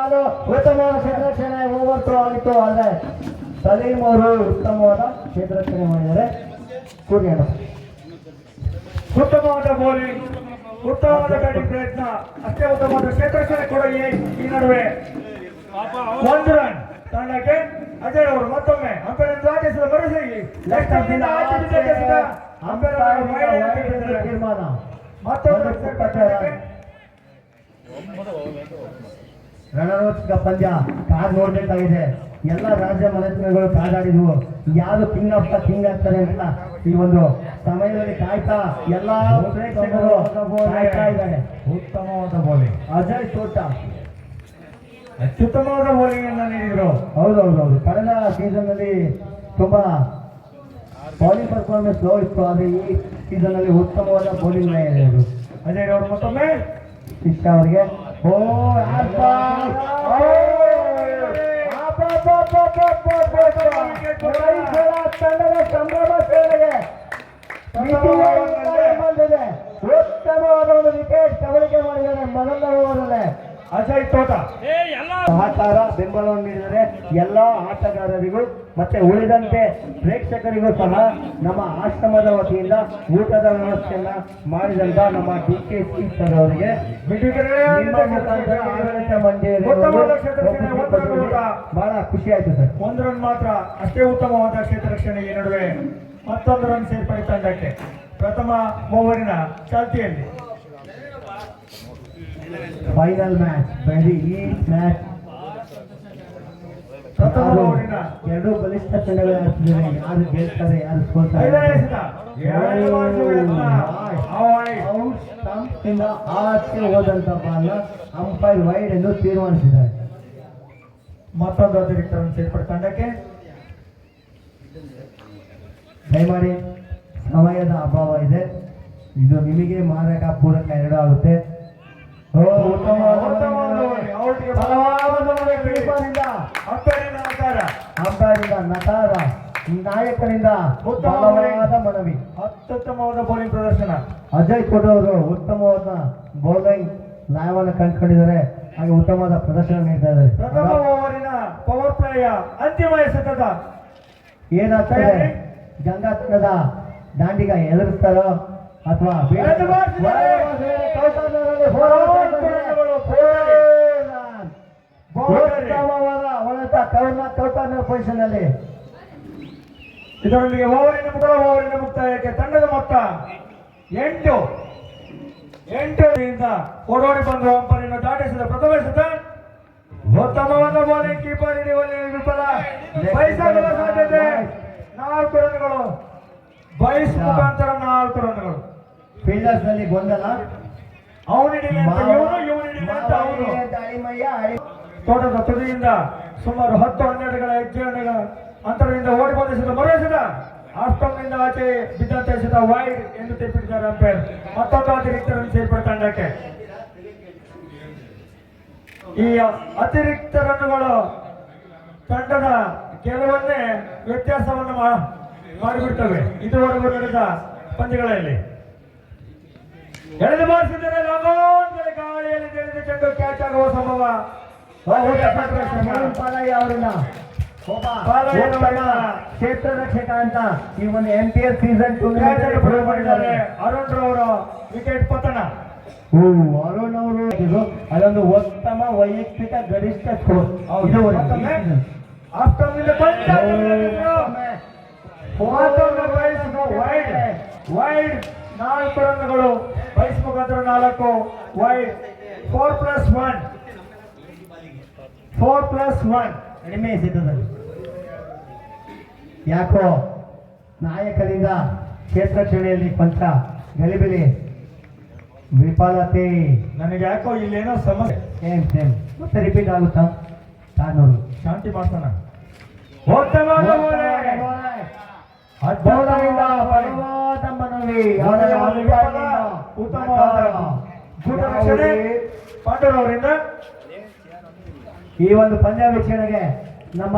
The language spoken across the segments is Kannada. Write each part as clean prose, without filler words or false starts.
ಅದು ಉತ್ತಮವಾದ ಕ್ಷೇತ್ರರಕ್ಷಣೆ ಓವರ್ ಥ್ರೋ ಆಗಿತ್ತು. ಆದರೆ ಸಲೀಂ ಅವರು ಉತ್ತಮವಾದ ಕ್ಷೇತ್ರರಕ್ಷಣೆ ಮಾಡಿದ್ದಾರೆ. ಸೂರ್ಯಣ್ಣ ಉತ್ತಮವಾದ ಬೌಲಿಂಗ್, ಉತ್ತಮವಾದ ಬ್ಯಾಟಿಂಗ್ ಪ್ರಯತ್ನ, ಅಷ್ಟೇ ಉತ್ತಮವಾದ ಕ್ಷೇತ್ರರಕ್ಷಣೆ ಕೂಡ ಈ ನಡುವೆ 1 ರನ್ ತಂಡಕ್ಕೆ. ಅಜಯ್ ಅವರು ಮತ್ತೊಮ್ಮೆ ಅಂಪೈರ್ ಆದೇಶದ ಭರವಸೆಗೆ ತೀರ್ಮಾನ ರಣರೋಚಕ ಪಂದ್ಯ ಕಾದ್ ನೋಡ್ಬೇಕಾಗಿದೆ. ಎಲ್ಲ ರಾಜ್ಯ ಮನೆತನಗಳು ಕಾದಾಡಿದ್ವು, ಯಾರು ಕಿಂಗ್ ಆಫ್ ದ ಕಿಂಗ್ ಆಗ್ತಾರೆ ಅಂತ ಈ ಒಂದು ಸಮಯದಲ್ಲಿ ಕಾಯ್ತಾ ಎಲ್ಲ ಪ್ರೇಕ್ಷಕರು ಕಾಯ್ತಾ ಇದ್ದಾರೆ. ಉತ್ತಮವಾದ ಬೌಲಿಂಗ್, ಅಜಯ್ ತೋಟ ಅತ್ಯುತ್ತಮವಾದ ಬೌಲಿಂಗ್ ಅನ್ನ ನೀಡಿದ್ರು. ಹೌದೌದೌದು, ಕಳೆದ ಸೀಸನ್ ನಲ್ಲಿ ತುಂಬಾ ಬೌಲಿಂಗ್ ಪರ್ಫಾರ್ಮೆನ್ಸ್ ಲೋ ಇತ್ತು, ಆದರೆ ಈ ಸೀಸನ್ ನಲ್ಲಿ ಉತ್ತಮವಾದ ಬೌಲಿಂಗ್ ಅವರು. ಅಜಯ್ ಅವರು ಮತ್ತೊಮ್ಮೆ ಶಿಷ್ಟ ಅವರಿಗೆ ತಂಡದ ಸಂಭ್ರಮ ಸೇವೆಗೆ ಬಂದಿದೆ. ಉತ್ತಮವಾದ ಒಂದು ವಿಕೆಟ್ ಕಬಳಿಕೆ ಮಾಡಿದ್ದಾರೆ ಮೊದಲ ಓವರಲ್ಲೇ ಅಜಯ್ ತೋಟ. ಸಹಕಾರ ಬೆಂಬಲವನ್ನು ನೀಡಿದರೆ ಎಲ್ಲ ಆಟಗಾರರಿಗೂ ಮತ್ತೆ ಉಳಿದಂತೆ ಪ್ರೇಕ್ಷಕರಿಗೂ ಸಹ ನಮ್ಮ ಆಶ್ರಮದ ವತಿಯಿಂದ ಊಟದ ವ್ಯವಸ್ಥೆಯನ್ನ ಮಾಡಿದಂತ ನಮ್ಮ DKC ಸರ್ ಅವರಿಗೆ ಬಹಳ ಖುಷಿ ಆಯ್ತು ಸರ್. 1 ರನ್ ಮಾತ್ರ, ಅಷ್ಟೇ ಉತ್ತಮವಾದ ಕ್ಷೇತ್ರ ರಕ್ಷಣೆ. ಈ ನಡುವೆ ಮತ್ತೊಂದು ರನ್ ಸೇರ್ಪಡೆ ತಂಡಕ್ಕೆ ಪ್ರಥಮ ಓವರಿನ ಚಾಲ್ತಿಯಲ್ಲಿ. ಫೈನಲ್ ಮ್ಯಾಚ್ ಈ ಮ್ಯಾಚ್ ಪ್ರಥಮ ಓವರಿನ ಎರಡು ಬಲಿಷ್ಠ ತಂಡಗಳು ಆಡ್ತಿದ್ದಾರೆ. ಯಾರು ಗೆಲ್ತಾರೆ, ಯಾರು ಸೋಲ್ತಾರೆ. ಆಚೆ ಹೋದಂತ ಬಾಲ್ನ ಅಂಪೈರ್ ವೈಡ್ ಎಂದು ತೀರ್ಮಾನಿಸಿದ್ದಾರೆ. ಮತ್ತೊಂದು ಅತಿರಿಕ್ತ ರನ್ ಸೇರ್ಪಡೆ ತಂಡಕ್ಕೆ. ದಯಮಾಡಿ ಸಮಯದ ಅಭಾವ ಇದೆ, ಇದು ನಿಮಗೆ ಮಾರಕ ಪೂರಕ ಎರಡು ಆಗುತ್ತೆ. ಅಂಪೈರಿಂದ ನಕಾರ, ನಾಯಕರಿಂದ ಉತ್ತಮವಾದ ಮನವಿ. ಅತ್ಯುತ್ತಮವಾದ ಬೌಲಿಂಗ್ ಪ್ರದರ್ಶನ. ಅಜಯ್ ಕೋಟ್ ಅವರು ಉತ್ತಮವಾದ ಬೌಲಿಂಗ್ ನ್ಯಾಯವನ್ನು ಕಂಡುಕೊಂಡಿದ್ದಾರೆ, ಹಾಗೆ ಉತ್ತಮವಾದ ಪ್ರದರ್ಶನ ನೀಡ್ತಾ ಇದ್ದಾರೆ. ಪ್ರಥಮ ಓವರಿನ ಪವರ್ ಪ್ಲೇಯ ಅಂತಿಮ ಎಸೆತದ ಏನಾಗ್ತದೆ, ಗಂಗಾ ತಂಡದ ದಾಂಡಿಗ ಎದುರಿಸ್ತಾರೋ ಅಥವಾ ಪೊಸಿಷನ್ ಅಲ್ಲಿ. ಇದರೊಂದಿಗೆ ಓವರಿನ ಮುಕ್ತಾಯಕ್ಕೆ ತಂಡದ ಮೊತ್ತ 8 ಓಡೋಡಿ ಬಂದು ಅಂಪೈರನ್ನು ದಾಟಿಸಿದ ಪ್ರಥಮ ಎಸೆತ. ಉತ್ತಮವಾದ ಬೌಲಿಂಗ್, ಕೀಪರ್ ಹಿಡಿಯುವಲ್ಲಿ ವಿಫಲ. ಬಯಸಾಗದ ಸಾಧ್ಯತೆ. 4 ರನ್ಗಳು, ಬೈಸ್ ಮುಖಾಂತರ 4 ರನ್ಗಳು. ಫೀಲ್ಡರ್ಸ್ ನಲ್ಲಿ ಗೊಂದಲ, ಅವನಿಡಿಲಿ ಅಂತ ಅವನು. ತೋಟದ ತುದಿಯಿಂದ ಸುಮಾರು 10-12ಗಳ ಹೆಜ್ಜೆಗಳ ಅಂತರದಿಂದ ಓಡಿ ಬಂಧಿಸಿದ ಮರೆಸಿದ ಆಸ್ಟಮ್ನಿಂದ ಆಚೆ ಬಿದ್ದಂತೆ ಎಸೆದ ವೈಡ್ ಎಂದು ತೀರ್ಪಿದ್ದಾರೆ ಅಂಪೈರ್. ಮತ್ತೊಂದು ಅತಿರಿಕ್ತ ರನ್ ಸೇರ್ಪಡೆ ತಂಡಕ್ಕೆ. ಈ ಅತಿರಿಕ್ತ ರನ್ಗಳು ತಂಡದ ಕೆಲವನ್ನೇ ವ್ಯತ್ಯಾಸವನ್ನು ಮಾಡಿಬಿಡ್ತವೆ. ಇದುವರೆಗೂ ನಡೆದ ಪಂದ್ಯಗಳಲ್ಲಿ ಎಳೆದು ಬಾರಿಸಿದರೆ ಗಾಳಿಯಲ್ಲಿ ತಿಳಿದ ಚೆಂಡು ಕ್ಯಾಚ್ ಆಗುವ ಸಂಭವ. ಕ್ಷೇತ್ರ ರಕ್ಷಕ ಅಂತ ಈ ಒಂದು MPL ಸೀಸನ್ ಮಾಡಿದ್ದಾರೆ. ಅರುಣ್ ರವರ ವಿಕೆಟ್ ಪತನ. ಅರುಣ್ ಅವರು ಅದೊಂದು ಉತ್ತಮ ವೈಯಕ್ತಿಕ ಗರಿಷ್ಠ ಸ್ಕೋರ್. ವೈಡ್ 4 ರನ್ಗಳು, ಬೈಸ್ ಮುಖಾಂತರ 4 ವೈಡ್. 4+1 ಕಡಿಮೆ ಎಸೆತದಲ್ಲಿ. ಯಾಕೋ ನಾಯಕರಿಂದ ಕ್ಷೇತ್ರ ರಕ್ಷಣೆಯಲ್ಲಿ ಕೊಂಚ ಗಲಿಬಿಲಿ, ವಿಫಲತೆ. ನನಗೆ ಯಾಕೋ ಇಲ್ಲೇನೋ ಸಮಸ್ಯೆ. ಸೇಮ್ ಮತ್ತೆ ರಿಪೀಟ್ ಆಗುತ್ತಾ? ಕಾನೂರು ಶಾಂತಿ ಮಾಡ್ತಾನ. ಪಾಂಡವರಿಂದ ಈ ಒಂದು ಪಂದ್ಯ ವೀಕ್ಷಣೆಗೆ ನಮ್ಮ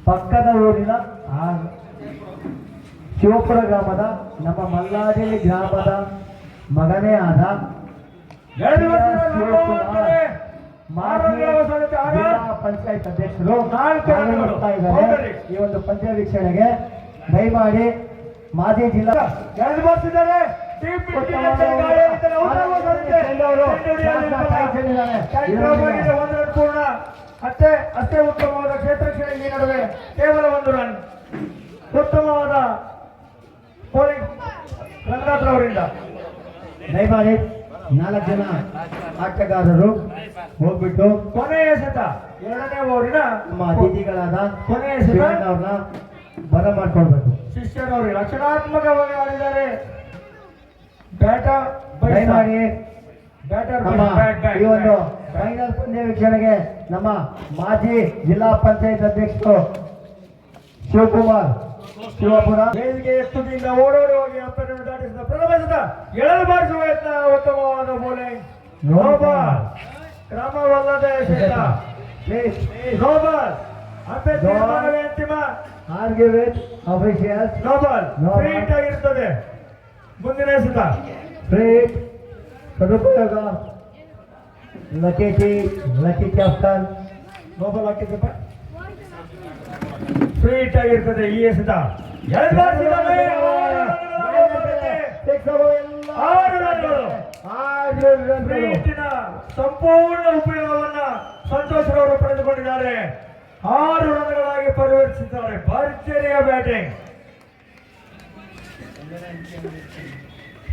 ಪಕ್ಕದ ಊರಿನ ಶಿವಪುರ ಗ್ರಾಮದ ನಮ್ಮ ಮಲ್ಲಾಡಿ ಗ್ರಾಮದ ಮಗನೇ ಆದ ಪಂಚಾಯತ್ ಅಧ್ಯಕ್ಷರು ನಾಲ್ಕು ಆಗಮಿಸ್ತಾ ಇದ್ದಾರೆ ಈ ಒಂದು ಪಂದ್ಯ ವೀಕ್ಷಣೆಗೆ. ದಯಮಾಡಿ ಮಾಜಿ ಜಿಲ್ಲಾ ಬರ್ತಿದ್ದಾರೆ ಪೂರ್ಣ ಅಷ್ಟೇ ಉತ್ತಮವಾದ ಕ್ಷೇತ್ರ ರಕ್ಷಣೆ ಈ ನಡುವೆ ಕೇವಲ 1 ರನ್. ಉತ್ತಮವಾದ ಬೌಲಿಂಗ್ ರಂಗನಾಥ್ ಅವರಿಂದ. ದಯಮಾಡಿ 4 ಜನ ಆಟಗಾರರು ಹೋಗ್ಬಿಟ್ಟು ಕೊನೆಯ ಎಸೆತ 2ನೇ ಓವರಿನ ನಮ್ಮ ಅತಿಥಿಗಳಾದ ಕೊನೆಯ ಎಸೆತ ಅವ್ರನ್ನ ಬರ ಮಾಡ್ಕೊಳ್ಬೇಕು. ಶಿಷ್ಯರವರು ರಕ್ಷಣಾತ್ಮಕವಾಗಿ ಆಡಿದ್ದಾರೆ. ಬ್ಯಾಟರ್ ದಯಮಾಡಿ ಬ್ಯಾಟರ್ ನಮ್ಮ ಈ ಒಂದು ಫೈನಲ್ ಪಂದ್ಯ ವೀಕ್ಷಣೆಗೆ ನಮ್ಮ ಮಾಜಿ ಜಿಲ್ಲಾ ಪಂಚಾಯತ್ ಅಧ್ಯಕ್ಷರು ಶಿವಕುಮಾರ್ ಶಿವಪುರ ವೇದಿಕೆ ಎತ್ತುದಿಂದ ಓಡೋಡಿ ಹೋಗಿ ಅಂಪೈರನ್ನು ದಾಟಿಸಿದ ಪ್ರಥಮ ಎಸೆತ ಎಳೆದು ಬಾರಿಸುವ ಯತ್ನ. ಉತ್ತಮವಾದ ಬೌಲಿಂಗ್. No ball. ಕ್ರಮವಲ್ಲದ ಎಸೆತ. No ball. ಅಂಪೈರ್ ತೀರ್ಮಾನವೇ ಅಂತಿಮ. Argue with officials. No ball. Free hit ಆಗಿರುತ್ತದೆ. ಮುಂದಿನ ಎಸೆತ ಫ್ರೀಟ್ ಸದುಪಯೋಗ. Lucky captain. ನೋ ಬಾಲ್ ಹಾಕಿದ್ದಪ್ಪ. ಫ್ರೀಟ್ ಆಗಿರ್ತದೆ ಈ ಎಸೆತ. ಎಳೆದು ಬಾರಿಸಿದ್ದಾನೆ. 6 ರನ್ಗಳು. ಫ್ರೀಟಿನ ಸಂಪೂರ್ಣ ಉಪಯೋಗವನ್ನ ಸಂತೋಷ್ ರವರು ಪಡೆದುಕೊಂಡಿದ್ದಾರೆ. 6 ರನ್ಗಳಾಗಿ ಪರಿವರ್ತಿಸಿದ್ದಾರೆ. ಭರ್ಜರಿಯ ಬ್ಯಾಟಿಂಗ್.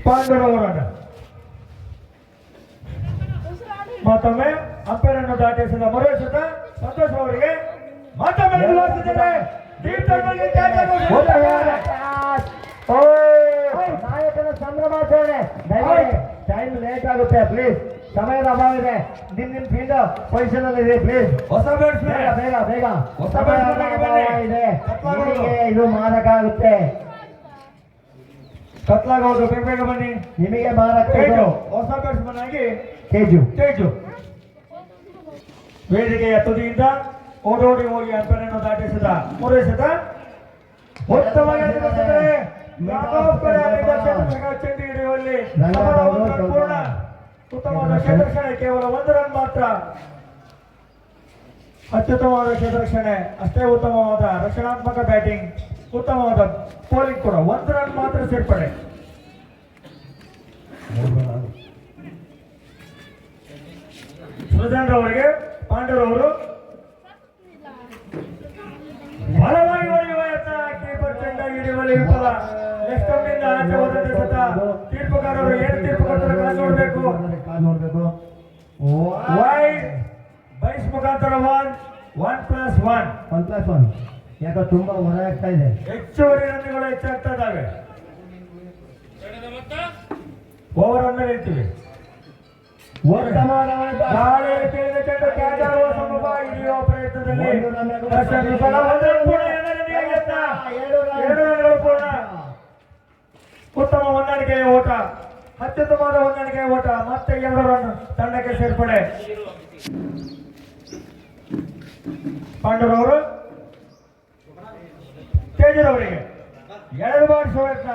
ಪಾಂಡವರವರ ಮತ್ತೊಮ್ಮೆ ಅಂಪೈರ್ ಅನ್ನು ದಾಟಿಸಿದ ಮರುವೆಸೆತ ಸಂತೋಷ್ ಅವರಿಗೆ ಮತ್ತೊಮ್ಮೆ ಎದುರಿಸಿದ್ದಾರೆ. ನಾಯಕನ ಸಂಭ್ರಮಾಚರಣೆ. ದಯಮಾಡಿ ಟೈಮ್ ಲೇಟ್ ಆಗುತ್ತೆ ಪ್ಲೀಸ್. ಸಮಯದ ಅಭಾವ ಇದೆ. ನಿಮ್ ಫೀಲ್ಡ್ ಪೊಸಿಷನ್ ಅಲ್ಲಿ ಇದೆ ಪ್ಲೀಸ್. ಹೊಸ ಬ್ಯಾಟ್ಸ್ಮನ್ ಬೇಗ ಬೇಗ ಹೊಸ ಬ್ಯಾಟ್ಸ್ಮನ್ ಇದೆ. ನಿಮಗೆ ಇದು ಮಾರಕ ಆಗುತ್ತೆ. ಕತ್ಲಾಗೌದು ಬೇಗ ಬನ್ನಿ. ನಿಮಗೆ ಮಾರಕ ಹೊಸ ಬ್ಯಾಟ್ಸ್ಮನ್ ಆಗಿ ತೇಜು ವೇದಿಕೆಯ ತುದಿಯಿಂದ ಓಡೋಡಿ ಹೋಗಿ ಅಂಪೈರ್ ಅನ್ನು ದಾಟಿಸಿದ ಮುರುವೆಸೆತ ಉತ್ತಮವಾಗಿ ಚೆಂಡು ಹಿಡಿಯುವಲ್ಲಿ ಪೂರ್ಣ. ಉತ್ತಮವಾದ ಕ್ಷೇತ್ರಕ್ಷಣೆ. ಕೇವಲ 1 ರನ್ ಮಾತ್ರ. ಅತ್ಯುತ್ತಮವಾದ ಕ್ಷೇತ್ರಕ್ಷಣೆ. ಅಷ್ಟೇ ಉತ್ತಮವಾದ ರಕ್ಷಣಾತ್ಮಕ ಬ್ಯಾಟಿಂಗ್. ಉತ್ತಮವಾದ ಬೌಲಿಂಗ್ ಕೂಡ. 1 ರನ್ ಮಾತ್ರ ಸೇರ್ಪಡೆ. ಸೃಜನ್ ಅವರಿಗೆ ಪಾಂಡವರವರು ಬಲವಾಗಿ ಹೊಡೆಯುವ ಯತ್ನ. ಕೀಪರ್ ಚೆಂಡಾಗಿ ಹಿಡಿಯುವಲ್ಲಿ ವಿಫಲ. ನೆಕ್ಸ್ಟ್ ನಿಂದ ಆಚೆ ಹೋದಂತೆ ಸತ ತೀರ್ಪುಗಾರರು ಏನು ತೀರ್ಪು ಕೊಡ್ತಾರೆ ಕಾದು ನೋಡಬೇಕು. ವೈಡ್ ಬೈಸ್ ಮುಖಾಂತರ 1+1 ಯಾಕೆ ತುಂಬಾ ಹೊರ ಆಗ್ತಾ ಇದೆ. ಹೆಚ್ಚುವರಿ ರನ್ಗಳು ಹೆಚ್ಚಾಗ್ತಾ ಇದ್ದಾವೆ. ಓವರ್ ಅಂದ್ಮೇಲೆ ಇರ್ತೀವಿ. ಗಾಳಿಯಲ್ಲಿ ಕೇಳಿದ ಚೆಂಡು ಕ್ಯಾಚ್ ಆಗುವ ಸಮೂಹ ಹಿಡಿಯುವ ಪ್ರಯತ್ನದಲ್ಲಿ 2 ರನ್ಗಳು ಪೂರ್ಣ. ಉತ್ತಮ ಹೊಂದಾಣಿಕೆಯ ಓಟ. ಅತ್ಯುತ್ತಮವಾದ ಹೊಂದಾಣಿಕೆಯ ಓಟ. ಮತ್ತೆ 2 ರನ್ ತಂಡಕ್ಕೆ ಸೇರ್ಪಡೆ. ಪಾಂಡವರವರು ತೇಜರವರಿಗೆ ಎಳೆದು ಬಾರಿಸುವ ಯತ್ನ.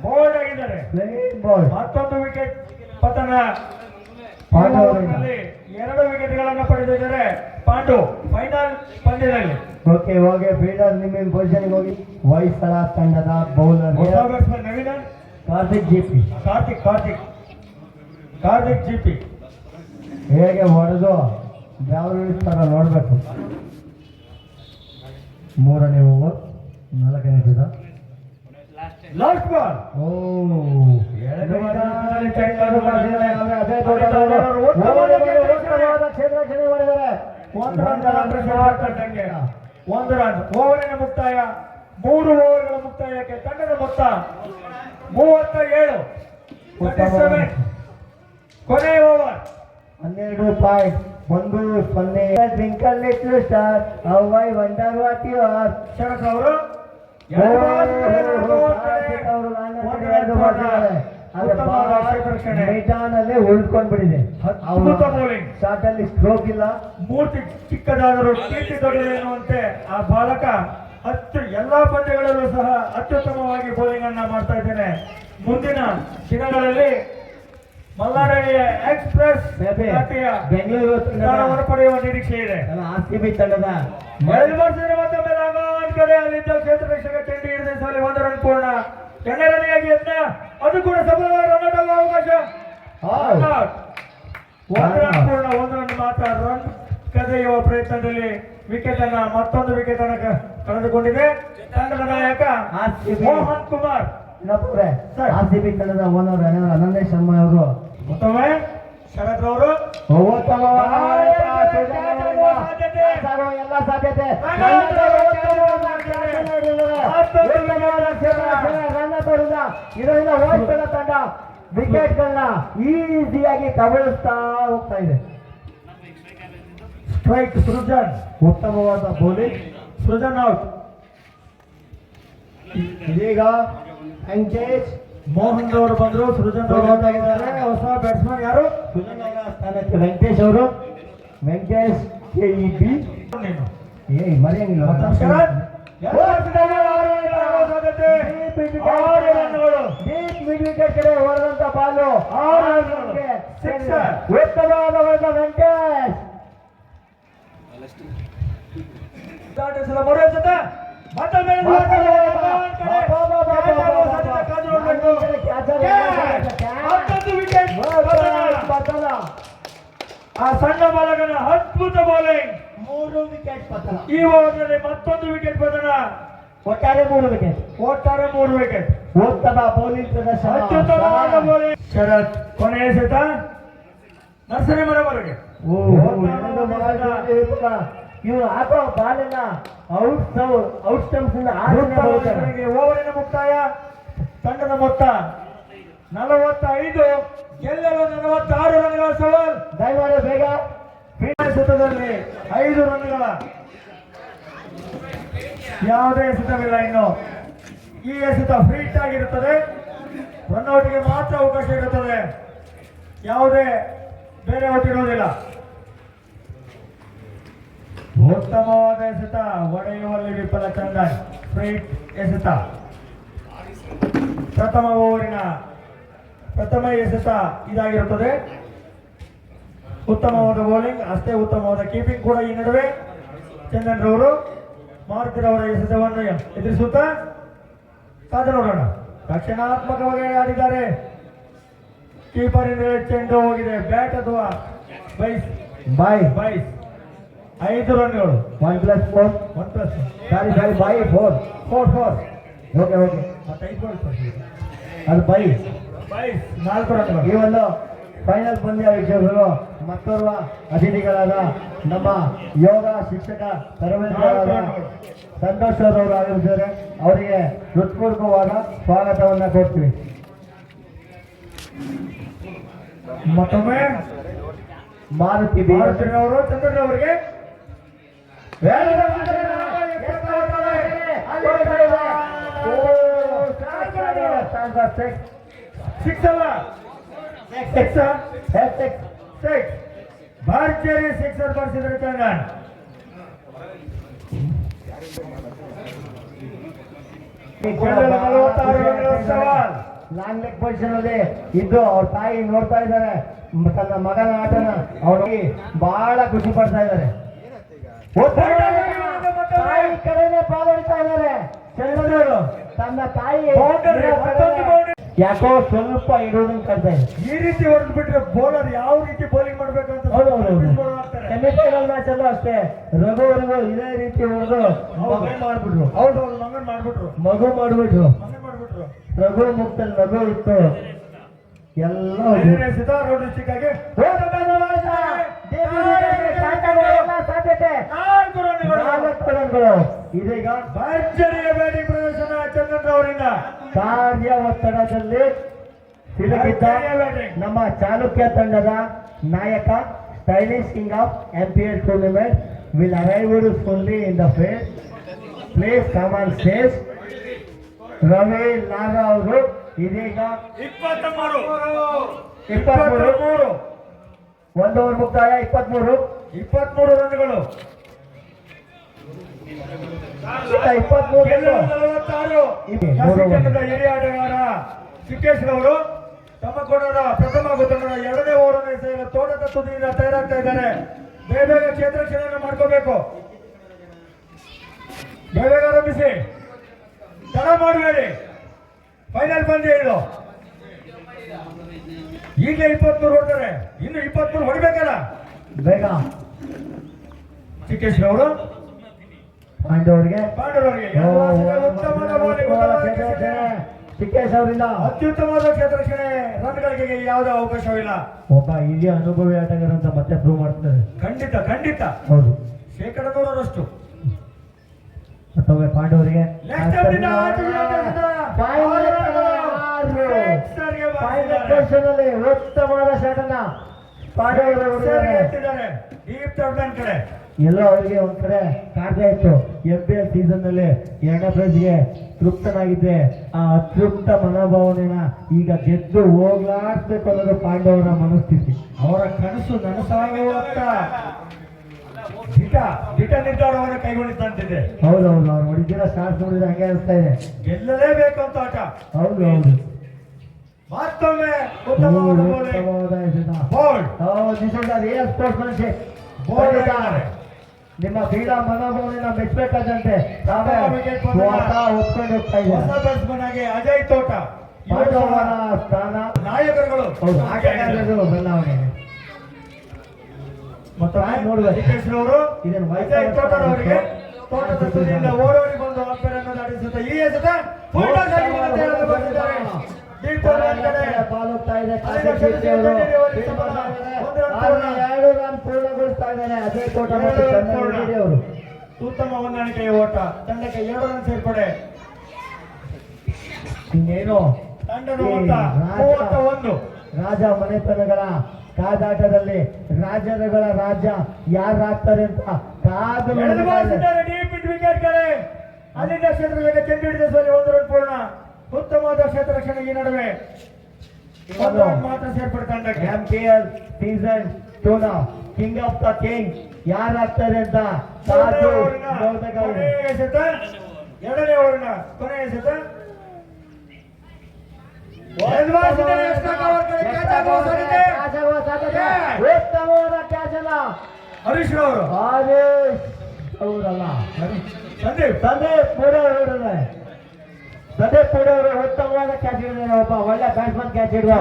ಬೋಲ್ಡ್ ಆಗಿದ್ದಾರೆ. ಮತ್ತೊಂದು ವಿಕೆಟ್ ಪತನ. 2 ವಿಕೆಟ್ಗಳನ್ನು ಪಡೆದಿದ್ದಾರೆ ಪಾಂಡು ಫೈನಲ್ ಪಂದ್ಯದಲ್ಲಿ. ಓಕೆ ಫೀಲ್ಡರ್ ನಿಮ್ಮ ಪೊಸಿಷನ್ಗೆ ಹೋಗಿ. ಹೊಯ್ಸಳ ತಂಡದ ಬೌಲರ್ ನವೀನ ಕಾರ್ತಿಕ್ ಜಿಪಿ ಹೇಗೆ ಹೊಡೆದು ಬೆವರು ಇಳಿಸ್ತಾರ ನೋಡ್ಬೇಕು. 3ನೇ ಓವರ್ 4ನೇ ಎಸೆತ. Last ball. ಕ್ಷೇತ್ರಕ್ಷಣೆ ಮಾಡಿದ್ದಾರೆ. 1 ರನ್. ಓವರಿನ ಮುಕ್ತಾಯ. 3 ಓವರ್ಗಳ ಮುಕ್ತಾಯಕ್ಕೆ ತಂಡದ ಮೊತ್ತ 37. ಕೊನೆಯ over 12.10. Twinkle little star how I wonder what you are. Sharath ಅವರು ಮೈದಾನಲ್ಲೇ ಉಳಿದುಕೊಂಡ್ಬಿಟ್ಟಿದೆ. ಶಾರ್ಟ್ ಅಲ್ಲಿ ಸ್ಟ್ರೋಕ್ ಇಲ್ಲ. ಮೂರ್ತಿ ಚಿಕ್ಕದಾದರೂ ಕೀರ್ತಿ ದೊಡ್ಡದೇನುವಂತೆ ಆ ಬಾಲಕ ಎಲ್ಲಾ ಪಂದ್ಯಗಳಲ್ಲೂ ಸಹ ಅತ್ಯುತ್ತಮವಾಗಿ ಬೌಲಿಂಗ್ ಅನ್ನ ಮಾಡ್ತಾ ಇದ್ದೇನೆ. ಮುಂದಿನ ದಿನಗಳಲ್ಲಿ ಮಲ್ಲಾರಳ್ಳಿಯ ಎಕ್ಸ್ಪ್ರೆಸ್ ಬೇಬಿ, ಜಾತಿಯ ಬೆಂಗಳೂರು ಸ್ಥಾನವನ್ನು ಪಡೆಯುವ ನಿರೀಕ್ಷೆ ಇದೆ. RCB ತಂಡದ ಎರಡು ವರ್ಷದ ಮತ್ತೊಮ್ಮೆ ಲಾಂಗ್ ಕಡೆ ಅಲ್ಲಿದ್ದ ಕ್ಷೇತ್ರ ರಕ್ಷಕ ಚೆಂಡು ಹಿಡಿದ ಸಾಲಿ 1 ರನ್ ಪೂರ್ಣ. ಎರಡನೆಯಾಗಿ ಯತ್ನ, ಅದು ಕೂಡ ಸಫಲವಾದ ರನ್ ಔಟ್ ಅವಕಾಶ. ಹೌದು. 1 ರನ್ ಪೂರ್ಣ, 1 ರನ್ ಮಾತ್ರ. ರನ್ ಕದೆಯುವ ಪ್ರಯತ್ನದಲ್ಲಿ ವಿಕೆಟ್ ಅನ್ನ ಮತ್ತೊಂದು ವಿಕೆಟ್ ಅನ್ನ ಕಳೆದುಕೊಂಡಿದೆ ತಂಡದ ನಾಯಕ RCB ಮೋಹನ್ ಕುಮಾರ್. ಇನ್ನೊಬ್ಬರೇ RCB ತಂಡದ ಓನರ್ ಅನಂತ ಶರ್ಮಾ ಅವರು ಮತ್ತೊಮ್ಮೆ ಶರತ್ ಅವರು ಎಲ್ಲ ಸಾಧ್ಯತೆ ಇದರಿಂದ ಓಡಿಸಿದ ತಂಡ ವಿಕೆಟ್ಗಳನ್ನ ಈಸಿಯಾಗಿ ಕಬಳಿಸ್ತಾ ಹೋಗ್ತಾ ಇದೆ. ಸ್ಟ್ರೈಕ್ ಸೃಜನ್, ಉತ್ತಮವಾದ ಬೌಲಿಂಗ್. ಸೃಜನ್ ಔಟ್. ಇದೀಗ ವೆಂಕಟೇಶ್ ಮೋಹನ್ ಅವರು ಬಂದ್ರು, ಸೃಜನ್ ಅವರು ಔಟ್ ಆಗಿದ್ದಾರೆ. ಹೊಸ ಬ್ಯಾಟ್ಸ್ಮನ್ ಯಾರು? ಸುನಿಲ್ ಅವರ ಸ್ಥಾನಕ್ಕೆ ವೆಂಕಟೇಶ್ ಅವರು. ವೆಂಕಟೇಶ್ KEB ನೀನು ಮರೆಯಂಗಿಲ್ಲ. ಶರತ್ ಸಾಧ್ಯತೆ. 6 ರನ್ಗಳು. ಡೀಪ್ ಮಿಡ್ ವಿಕೆಟ್ ಕಡೆ ಹೊಡೆದಂತ ಬಾಲು 6 ರನ್ಗೆ ಸಿಕ್ಸರ್. ಉತ್ತಮವಾದ ಹೊಡೆತ ವೆಂಕಟೇಶ್. ದಾಟಿಸಿದ ಮರುಎಸೆತ. ಮತ್ತೊಮ್ಮೆ ಮತ್ತೊಂದು ವಿಕೆಟ್. ಪತನ. ಆ ಸಣ್ಣ ಬಾಲಕನ ಅದ್ಭುತ ಬೌಲಿಂಗ್. 3 ವಿಕೆಟ್ ಪತನ. ಈ ಓವರ್ನಲ್ಲಿ ಮತ್ತೊಂದು ವಿಕೆಟ್ ಪತನ. ಒಟ್ಟಾರೆ 3 ವಿಕೆಟ್. ಒಟ್ಟಾರೆ 3 ವಿಕೆಟ್. ಉತ್ತಮ ಬೌಲಿಂಗ್ ಪ್ರದರ್ಶನ. ಅತ್ಯುತ್ತಮವಾದ ಬೌಲಿಂಗ್. ಶರತ್ ಕೊನೆಯ ಎಸೆತ ನರ್ಸರಿ ಮರವರೆಗೆ. ಇವರು ಹಾಕೋ ಬಾಲಿನ ಔಟ್ ಸ್ಟಂಪ್ಸ್ ಓವರಿನ ಮುಕ್ತಾಯ. ತಂಡದ ಮೊತ್ತ 45, ಗೆಲ್ಲಲು 46 ರನ್ಗಳ ಸವಾಲ್. ದಯಮಾಡಿ ಬೇಗ. ಎಸೆತದಲ್ಲಿ 5 ರನ್ಗಳ ಯಾವುದೇ ಎಸೆತವಿಲ್ಲ. ಇನ್ನು ಈ ಎಸೆತ ಫ್ರೀಟ್ ಆಗಿರುತ್ತದೆ. ರನ್ಔಟ್ಗೆ ಮಾತ್ರ ಅವಕಾಶ ಇರುತ್ತದೆ, ಯಾವುದೇ ಬೇರೆ ಔಟ್ ಇರುವುದಿಲ್ಲ. ಉತ್ತಮವಾದ ಎಸೆತ, ಹೊಡೆಯುವಲ್ಲಿ ವಿಫಲ ಚಂದನ್. ಫ್ರೀಟ್ ಎಸೆತ. ಪ್ರಥಮ ಓವರಿನ ಪ್ರಥಮ ಎಸೆತ ಇದಾಗಿರುತ್ತದೆ. ಉತ್ತಮವಾದ ಬೌಲಿಂಗ್, ಅಷ್ಟೇ ಉತ್ತಮವಾದ ಕೀಪಿಂಗ್ ಕೂಡ. ಈ ನಡುವೆ ಚಂದನ್ ರವರು ಮಾರುತಿರವರ ಎಸೆತವನ್ನು ಎದುರಿಸುತ್ತಾ ಕಾದು ನೋಡೋಣ. ರಕ್ಷಣಾತ್ಮಕವಾಗಿ ಆಡಿದ್ದಾರೆ. ಕೀಪರ್ ಇಂದ ಚೆಂಡು ಹೋಗಿದೆ. ಬ್ಯಾಟ್ ಅಥವಾ ಬೈಸ್ 5 ರನ್ಗಳು. 1+4 1+1. ಸಾರಿ 4 ಓಕೆ ಮತ್ತೆ 5 ಬಾಲ್ಸ್. ಅದು ಬೈಸ್ 4 ರನ್ಗಳು. ಈ ಒಂದು ಫೈನಲ್ ಪಂದ್ಯ ವೀಕ್ಷಕರು ಮತ್ತೋರ್ವ ಅತಿಥಿಗಳಾದ ನಮ್ಮ ಯೋಗ ಶಿಕ್ಷಕ ತರಬೇತಿಗಾರರಾದ ಸಂತೋಷ್ ಅವರು ಆಗಿರ್ತಾರೆ. ಅವರಿಗೆ ಹೃತ್ಪೂರ್ವಕವಾದ ಸ್ವಾಗತವನ್ನ ಕೊಡ್ತೀವಿ. ಮತ್ತೊಮ್ಮೆ ಮಾರುತಿ ಅವರು ಚಂದ್ರನ್ ಅವರಿಗೆ ಸಿಕ್ಸ್ ಅಲ್ಲ, ಭರ್ಜರಿ ಸಿಕ್ಸರ್ ಬರ್ಸಿದ್ರೆ ಚಂದನ್. ಲಾಂಗ್ ಲೆಗ್ ಪೊಸಿಷನ್ ಅಲ್ಲಿ ಇದ್ದು ಅವ್ರ ತಾಯಿ ನೋಡ್ತಾ ಇದ್ದಾರೆ ತನ್ನ ಮಗನ ಆಟನ. ಅವ್ರಿಗೆ ಬಹಳ ಖುಷಿ ಪಡ್ತಾ ಇದ್ದಾರೆ. ತಾಯಿ ಕಡೆನೆ ಪಾಲ್ಗೊಳ್ತಾ ಇದ್ದಾರೆ ಚಂದ್ರನವರು. ತನ್ನ ತಾಯಿ ಯಾಕೋ ಸ್ವಲ್ಪ ಇಡೋದನ್ನ ಕಳ್ತಾ ಇದೆ. ಈ ರೀತಿ ಹೊಡೆದು ಬಿಟ್ರೆ ಬೌಲರ್ ಯಾವ ರೀತಿ ಬೌಲಿಂಗ್ ಮಾಡ್ಬೇಕಂತ ಸೆಮಿಫೈನಲ್ ಮ್ಯಾಚ್ ಅಲ್ಲೂ ಅಷ್ಟೇ ರಘುವರೆಗೂ ಇದೇ ರೀತಿ ಹೊಡೆದು ಮಾಡ್ಬಿಟ್ರು. ಹೌದು, ಮಂಗನ್ ಮಾಡ್ಬಿಟ್ರು, ಮಗು ಮಾಡ್ಬಿಟ್ರು. ಮಾಡ್ಬಿಟ್ರು. ರಘು ಮುಕ್ತಲ್ಲಿ ನಗು ಇತ್ತು ಎಲ್ಲ ರೋಡ್ ಡಿಸ್ಟಿಕ್ ಆಗಿ ಸಾಧ್ಯತೆ. 4 ರನ್ಗಳು. ಇದೀಗ ಭರ್ಜರಿಯ ಬ್ಯಾಟಿಂಗ್ ಪ್ರದರ್ಶನ ಚಂದನ್ ಅವರಿಂದ. ಕಾರ್ಯ ಒತ್ತಡದಲ್ಲಿ ಸಿಲುಕಿದ್ದ ನಮ್ಮ ಚಾಲುಕ್ಯ ತಂಡದ ನಾಯಕ stylish king of MPL tournament will arrive fully in the place common stage. Ravi Laga ಅವರು ಇದೀಗ 23 ಒಂದು ಓವರ್ ಮುಕ್ತಾಯ. 23 ರನ್ಗಳು. 23 ಹಿರಿಯ ಆಟಗಾರ ಸಿದ್ದೇಶ್ ಅವರು ತಮ್ಮ ಕೊಡದ ಪ್ರಥಮ ಗುತ್ತಣದ ಎರಡನೇ ಓವರನ್ನು ಎಸೆಯಲು ತೋಟದ ತುದಿಯಿಂದ ತಯಾರಾಗ್ತಾ ಇದ್ದಾರೆ. ಬೇಗ ಕ್ಷೇತ್ರ ರಕ್ಷಣೆಯನ್ನು ಮಾಡ್ಕೋಬೇಕು. ಬೇಗ ಆರಂಭಿಸಿ, ತಡ ಮಾಡಬೇಡಿ. ಫೈನಲ್ ಪಂದ್ಯ ಇದು. ಈಗಲೇ 23 ಹೊಡ್ತಾರೆ, ಇನ್ನು 23 ಹೊಡಿಬೇಕಲ್ಲ. ಬೇಗ ಚಿಕ್ಕೇಶ್ ಅವರು ಪಾಂಡವರಿಗೆ ಪಾಂಡವರಿಗೆ ಉತ್ತಮವಾದ bowling, ಚಿಕ್ಕೇಶ್ ಅವರಿಂದ ಅತ್ಯುತ್ತಮವಾದ ಕ್ಷೇತ್ರ ರಕ್ಷಣೆ. ರನ್ಗಳಿಗೆ ಯಾವುದೇ ಅವಕಾಶವಿಲ್ಲ. ಒಬ್ಬ ಹಿರಿಯ ಅನುಭವಿ ಆಟಗಾರ ಅಂತ ಮತ್ತೆ ಪ್ರೂವ್ ಮಾಡ್ತಾರೆ. ಖಂಡಿತ ಖಂಡಿತ ಹೌದು, 100%. ಮತ್ತೊಮ್ಮೆ ಪಾಂಡವರಿಗೆ Next up ಇಂದ ಉತ್ತಮವಾದ ಶಾಟ್ ಅನ್ನ ಪಾಂಡವರು ಎತ್ತಿದ್ದಾರೆ. ಡೀಪ್ ಥರ್ಡ್ ಮ್ಯಾನ್ ಕಡೆ ಎಲ್ಲ ಅವರಿಗೆ ಒಂದ್ ಕಡೆ ಕಾಡ್ತಾ ಇತ್ತು. FPL ಸೀಸನ್ ನಲ್ಲಿ 2ನೇ ಪ್ರೈಸ್ಗೆ ತೃಪ್ತನಾಗಿದ್ದೆ. ಆ ಅತೃಪ್ತ ಮನೋಭಾವನೆನ ಈಗ ಗೆದ್ದು ಹೋಗ್ಲಾಡ್ಬೇಕು ಅನ್ನೋದು ಪಾಂಡವರ ಮನಸ್ಥಿತಿ. ಅವರ ಕನಸು ನನಸಾಗುವಂತ ದಿಟ ನಿರ್ಧಾರವನ್ನು ಕೈಗೊಳ್ಳುತ್ತಂತಿದೆ. ಹೌದೌದು, ಅವ್ರು ಹೊಡಿದಿರೋ ಶಾರ್ಟ್ಸ್ ನೋಡಿದ್ರೆ ಹಂಗೆ ಅನಿಸ್ತಾ ಇದೆ. ಗೆಲ್ಲಲೇಬೇಕು ಅಂತ ಆಟ. ಹೌದು ಹೌದು, ಮತ್ತೊಮ್ಮೆ ಉತ್ತಮವಾದ ನಿಮ್ಮ ಕ್ರೀಡಾ ಮನೋಭಾವನೆನ ಮೆಚ್ಚಬೇಕಾದಂತೆ ಒಪ್ಕೊಂಡು ಹೋಗ್ತಾ ಇದೆ. ಹೊಸ ಬ್ಯಾಟ್ಸ್ಮನ್ ಆಗಿ ಅಜಯ್ ತೋಟ ಪಾಂಡವರ ಸ್ಥಾನ ನಾಯಕರುಗಳು. ಹೌದು, ಆಟಗಾರರು ಬದಲಾವಣೆ ಅವರು ಇದನ್ನು ಅಜಯ್ ತೋಟರವರಿಗೆ ತೋಟದ ತುದಿಯಿಂದ ಓಡೋಡಿ ಬಂದು ಅಂಪೈರ್ ಅನ್ನು ದಾಟಿಸುತ್ತಾ ಈ ಎಸೆತ ಫುಲ್ ಟಾಸ್ ಆಗಿ ಬಂದಿದ್ದಾರೆ. ಬಾಲೋಗ್ತಾ ಇದೆ. 2 ರನ್ ಪೂರ್ಣಗೊಳಿಸ್ತಾ ಇದ್ದಾರೆ ಅಜಯ್ ತೋಟ ಮತ್ತು ಚಂದ್ರಗಿರಿ ಅವರು. ಉತ್ತಮ ಹೊಂದಾಣಿಕೆಯ ಓಟ. ತಂಡಕ್ಕೆ 2 ರನ್ ಸೇರ್ಪಡೆ. ಇನ್ನೇನು ತಂಡದ ಮೊತ್ತ 31. ರಾಜ ಮನೆತನಗಳ ಕಾದಾಟದಲ್ಲಿ ರಾಜ್ಯಗಳ ರಾಜ್ಯ ಯಾರಾಗ್ತಾರೆ ಅಂತ ಕಾದು ಡೀಪ್ ವಿಕೆಟ್ ಕಡೆ ಅಲ್ಲಿಂದ ಕ್ಷೇತ್ರಕ್ಕೆ ಚೆಂಡು ಹಿಡಿದ 1 ರನ್ ಪೂರ್ಣ. ಉತ್ತಮವಾದ ಕ್ಷೇತ್ರ ರಕ್ಷಣೆ. ಈ ನಡುವೆ ಮಾತ್ರ ಸೇರ್ಪಡೆ ತಂಡಕ್ಕೆ. MPL season 2 king of the king ಯಾರಾಗ್ತಾರೆ ಅಂತ ಕೊನೆಯ ಎಸೆತ, 2ನೇ ಓವರಿನ ಕೊನೆಯ ಎಸೆತ. ಉತ್ತಮವಾದ ಕ್ಯಾಚ್ ಅಲ್ಲ ಹರೀಶ್ ಅವರು, ಅವರಲ್ಲ ಸಂದೀಪ್ ಪೂಡೆ ಹೊರಡಿದ್ದಾರೆ. ಸಂದೀಪ್ ಪೂಡೆ ಅವರು ಉತ್ತಮವಾದ ಕ್ಯಾಚ್ ಹಿಡಿದಾರೆ. ಒಬ್ಬ ಒಳ್ಳೆ ಬ್ಯಾಟ್ಸ್ಮನ್ ಕ್ಯಾಚ್ ಹಿಡಿದ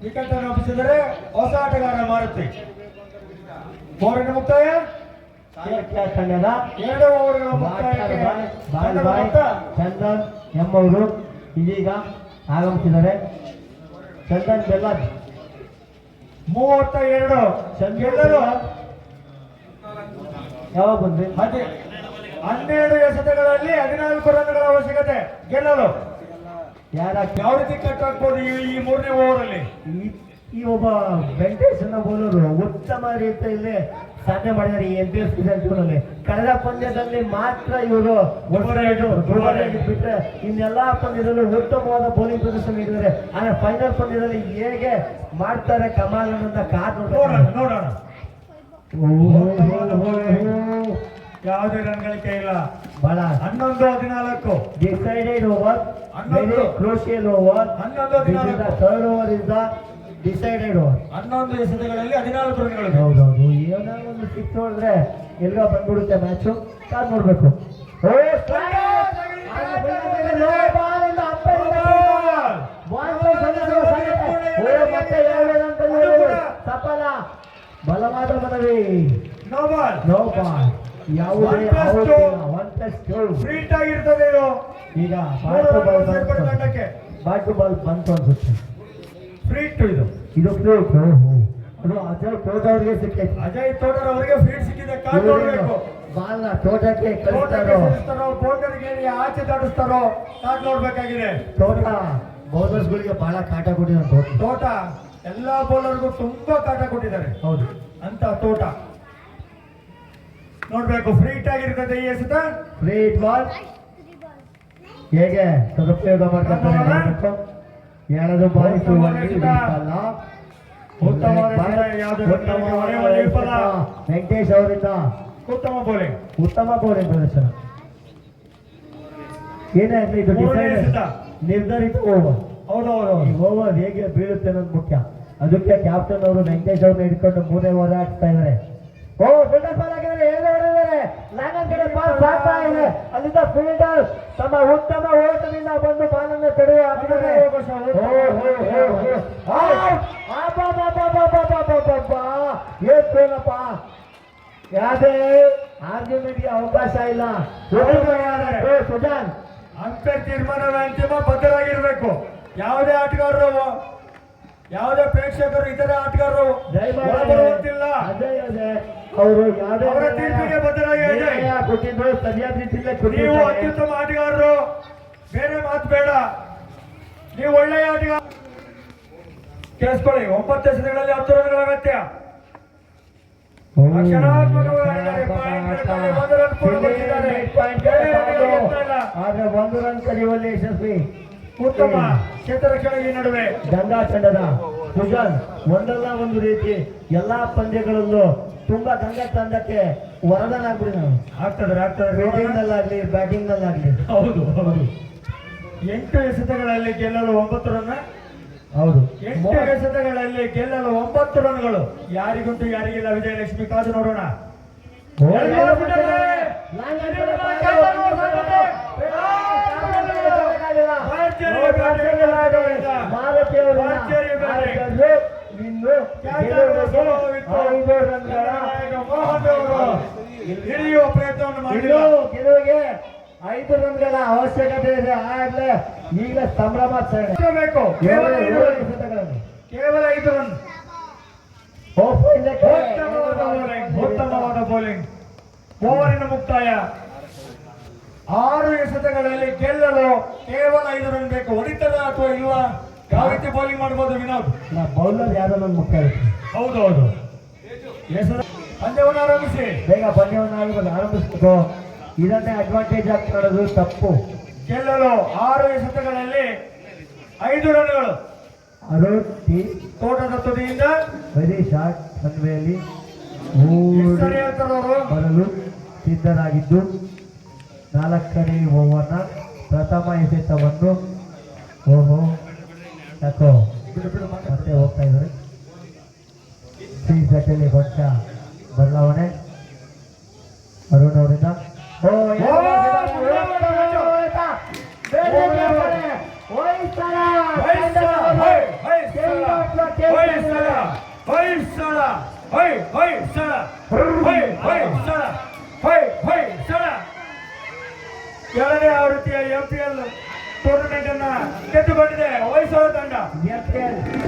ವಿಕೆಟ್ ಅನ್ನು ಒಪ್ಪಿಸಿದರೆ ಹೊಸ ಆಟಗಾರ ಮಾರುತಿ. ಓವರಿನ ಮುಕ್ತಾಯ. ತಂಡದ 2 ಓವರ್ಗಳ ಮುಕ್ತಾಯಕ್ಕೆ ಚಂದನ್ ಎಂಬವರು ಇದೀಗ ಆಗಮಿಸಿದ್ದಾರೆ. ಚಂದನ್ ಬೆಲ್ಲದ್ 32. ಚಂದನ್ ಯಾವಾಗ ಬಂದ್ರಿ? 12 ಎಸೆತಗಳಲ್ಲಿ 14 ರನ್ಗಳ ಅವಶ್ಯಕತೆ ಗೆಲ್ಲಲು. ಯಾವ ರೀತಿ ಕಟ್ ಹಾಕ್ಬೋದು ಈ 3ನೇ ಓವರ್ ಅಲ್ಲಿ? ಈ ಒಬ್ಬ ವೆಂಕಟೇಶ್ ಅನ್ನೋ ಬೌಲರು ಉತ್ತಮ ರೀತಿಯಲ್ಲಿ ಸಾಧನೆ ಮಾಡಿದ್ದಾರೆ ಈ MPL ಸೀಸನ್ 2 ನಲ್ಲಿ. ಕಳೆದ ಪಂದ್ಯದಲ್ಲಿ ಮಾತ್ರ ಇವರು ಬಿಟ್ಟರೆ ಇನ್ನೆಲ್ಲಾ ಪಂದ್ಯದಲ್ಲೂ ಉತ್ತಮವಾದ ಬೌಲಿಂಗ್ ಪ್ರದರ್ಶನ ನೀಡಿದ್ದಾರೆ. ಆದ್ರೆ ಫೈನಲ್ ಪಂದ್ಯದಲ್ಲಿ ಹೇಗೆ ಮಾಡ್ತಾರೆ ಕಮಾಲ್ ಅನ್ನೋದನ್ನ ಕಾದು ನೋಡೋಣ. ಯಾವುದೇ ರನ್ ಗಳಿಕೆ ಇಲ್ಲ. ಬಹಳ 11-14 decided over, very crucial over. 11-14 third over is the decided over. 11 ಎಸೆತಗಳಲ್ಲಿ 14 ರನ್ಗಳು. ಹೌದೌದು, ಏನೋ ಒಂದು ಸಿಕ್ಸ್ ನೋಡಿದ್ರೆ ಎಲ್ಗ ಬಂದ್ಬಿಡುತ್ತೆ ಮ್ಯಾಚು. ಕಾದ್ ನೋಡ್ಬೇಕು. ಸಫಲ. ಬಲವಾದ ಮನವಿ. No ball. ಯಾವುದೇ ಫ್ರೀಟ್ ಆಗಿರ್ತದೆ ಇದು. ಈಗ ತಂಡಕ್ಕೆ ಬ್ಯಾಟ್ ಟು ಬಾಲ್ ಬಂತು ಅನ್ಸುತ್ತೆ. ಫ್ರೀಟ್ ಇದು. ಅದು ಅಜಯ್ ತೋಟ ಅವ್ರಿಗೆ ಸಿಕ್ಕೈತೆ. ಅಜಯ್ ತೋಟರ್ ಅವರಿಗೆ ಫ್ರೀಟ್ ಸಿಕ್ಕಿದೆ. ಕಾದ್ ನೋಡ್ಬೇಕು. ಬಾಲ್ನ ತೋಟಕ್ಕೆ ಕಳಿಸ್ತಾರೋ ಬೌಲರ್ಗೆ ಆಚೆ ದಾಟಿಸ್ತಾರೋ ಕಾದ್ ನೋಡ್ಬೇಕಾಗಿದೆ. ತೋಟ ಬೌಲರ್ಸ್ಗಳಿಗೆ ಬಹಳ ಕಾಟ ಕೊಟ್ಟಿದ್ದಾರೆ. ತೋಟ ಎಲ್ಲಾ ಬೌಲರ್ಗೂ ತುಂಬಾ ಕಾಟ ಕೊಟ್ಟಿದ್ದಾರೆ. ಹೌದು, ಅಂತ ತೋಟ ನೋಡ್ಬೇಕು. ಫ್ರೀಟ್ ಆಗಿರ್ತದೆ ಈ ಎಸೆತ. ಫ್ರೀಟ್ ಬಾಲ್ ಹೇಗೆ ಸದುಪಯೋಗ ಮಾಡ್ತಾರೆ. ಹೇಳೋದು ಬಾರಿ ವೆಂಕಟೇಶ್ ಅವರಿಂದ ಉತ್ತಮ ಬೌಲಿಂಗ್. ಉತ್ತಮ ಬೌಲಿಂಗ್ ಪ್ರದರ್ಶನ. ಏನೇ ಆಗಲಿ ಇದು ನಿರ್ಧರಿತ ಓವರ್. ಹೌದೌದು. ಈ ಓವರ್ ಹೇಗೆ ಬೀಳುತ್ತೆ ಅನ್ನೋದು ಮುಖ್ಯ. ಅದಕ್ಕೆ ಕ್ಯಾಪ್ಟನ್ ಅವರು ವೆಂಕಟೇಶ್ ಅವ್ರನ್ನ ಹಿಡ್ಕೊಂಡು ಮೂರನೇ ಓವರ್ ಹಾಕ್ತಾ ಇದ್ದಾರೆ. ಓ ಫೀಲ್ಡರ್ ಬಾಲ್ ಆಗಿದ್ದಾರೆ, ಎಲ್ಲಿ ಹೊಡೆದಿದ್ದಾರೆ, ಲಾಂಗನ್ ಕಡೆ ಬಾಲ್ ಸಾಕ್ತಾ ಇದೆ. ಅಲ್ಲಿಂದ ಫೀಲ್ಡರ್ ತಮ್ಮ ಉತ್ತಮ ಓಟದಿಂದ ಬಂದು ಬಾಲನ್ನು ತಡೆಯುವ ಏನಪ್ಪ, ಯಾವ್ದೇ ಆರ್ಗ್ಯುಮೆಂಟ್ಗೆ ಅವಕಾಶ ಇಲ್ಲ. ಸುಜಾನ್ ಅಂಪೇರ್ ತೀರ್ಮಾನವೇ ಅಂತಿಮ, ಬದ್ಧರಾಗಿರ್ಬೇಕು. ಯಾವುದೇ ಆಟಗಾರರು, ಯಾವುದೇ ಪ್ರೇಕ್ಷಕರು, ಇತರ ಆಟಗಾರರು ಬರುವಂತಿಲ್ಲ. ಅಜಯ್ ಅಜಯ್ ಅವರು ಯಾವುದೇ ಅವರ ತೀರ್ಪಿಗೆ ಬದ್ಧರಾಗಿ ಅಜಯ್ ಕೊಟ್ಟಿದ್ರು, ಸರಿಯಾದ ರೀತಿಯಲ್ಲೇ ನೀವು ಕೊಟ್ಟಿದ್ದಾರೆ. ಅತ್ಯುತ್ತಮ ಆಟಗಾರರು, ಬೇರೆ ಮಾತು ಬೇಡ. ನೀವು ಒಳ್ಳೆಯ ಆಟಗಾರ. ಕೇಳಿಸ್ಕೊಳ್ಳಿ, 9 ಎಸೆತಗಳಲ್ಲಿ 10 ರನ್ಗಳ ಅಗತ್ಯ. ಆದ್ರೆ 1 ರನ್ ಕರೆಯುವಲ್ಲಿ ಯಶಸ್ವಿ. ಉತ್ತಮ ಕ್ಷೇತ್ರರಕ್ಷಣೆ ಈ ನಡುವೆ ಗಂಗಾ ತಂಡದ ಸುಜಾನ್ ಒಂದಲ್ಲ ಒಂದು ರೀತಿ ಎಲ್ಲಾ ಪಂದ್ಯಗಳಲ್ಲೂ ತುಂಬಾ ಗಂಗಾ ತಂಡಕ್ಕೆ ವರದಾನ ಆಗ್ಬಿಡಿ. ನಾವು ಆಗ್ತದೆ ಫೀಲ್ಡಿಂಗ್ ನಲ್ಲಾಗ್ಲಿ, ಬ್ಯಾಟಿಂಗ್ ನಲ್ಲಾಗ್ಲಿ. ಹೌದು. 8 ಎಸೆತಗಳಲ್ಲಿ ಗೆಲ್ಲಲು 9 ರನ್. ಹೌದು, 8 ಎಸೆತಗಳಲ್ಲಿ ಗೆಲ್ಲಲು 9 ರನ್ಗಳು. ಯಾರಿಗುಂಟು ಯಾರಿಗಿಲ್ಲ, ವಿಜಯಲಕ್ಷ್ಮಿ ಕಾದು ನೋಡೋಣ. ಹಿಡಿಯುವ ಪ್ರಯತ್ನವನ್ನು ಮಾಡಿಲ್ಲ. ಗೆಲುವಿಗೆ 5 ರನ್ಗಳ ಅವಶ್ಯಕತೆ ಇದೆ. ಆಗ್ಲೇ ಈಗಲೇ ಸಂಭ್ರಮಾಚರಣೆ ಬೇಕು. ಕೇವಲ 5 ರನ್. ಉತ್ತಮವಾದ ಬೌಲಿಂಗ್. ಓವರಿನ ಮುಕ್ತಾಯ. 6 ಎಸೆತಗಳಲ್ಲಿ ಗೆಲ್ಲಲು ಕೇವಲ 5 ರನ್ ಬೇಕು. ಹೊಡಿತದ ಅಥವಾ ಇಲ್ವಾ, ಯಾವ ರೀತಿ ಬೌಲಿಂಗ್ ಮಾಡಬಹುದು ವಿನೋದ್? ಬೌಲರ್ ಯಾವ್ದನ್ನ ಮುಖ್ಯ ಇರುತ್ತೆ. ಹೌದೌದು. ಪಂದ್ಯವನ್ನು ಆರಂಭಿಸಿ. ಬೇಗ ಪಂದ್ಯವನ್ನು ಆರಂಭಿಸ್ಬೇಕು. ಇದನ್ನೇ ಅಡ್ವಾಂಟೇಜ್ ಆಗಿ ಮಾಡೋದು ತಪ್ಪು. ಗೆಲ್ಲಲು 6 ಎಸೆತಗಳಲ್ಲಿ 5 ರನ್ಗಳು. ಅರುಣ್ ಟಿ ತೋಟದ ತುದಿಯಿಂದ ವೆರಿ ಶಾರ್ಟ್ ರನ್ವೇಯಲ್ಲಿ ಸರಿ ಹೇಳ್ತಾರೆ ಅವರು. ಬರಲು ಸಿದ್ಧರಾಗಿದ್ದು 4ನೇ ಓವರ್ನ ಪ್ರಥಮ ಎಸೆತವನ್ನು ಯಾಕೋ ಮತ್ತೆ ಹೋಗ್ತಾ ಇದ್ದಾರೆ. ಜೊತೆಲಿ ಕೊಂಚ ಬದಲಾವಣೆ ಅರುಣ್ ಅವರಿಂದ. ಎರಡನೇ ಆವೃತ್ತಿಯ MPL ಟೂರ್ನಮೆಂಟ್ ಅನ್ನ ಗೆದ್ದುಕೊಂಡಿದೆ ಹೊಯ್ಸಳ ತಂಡ.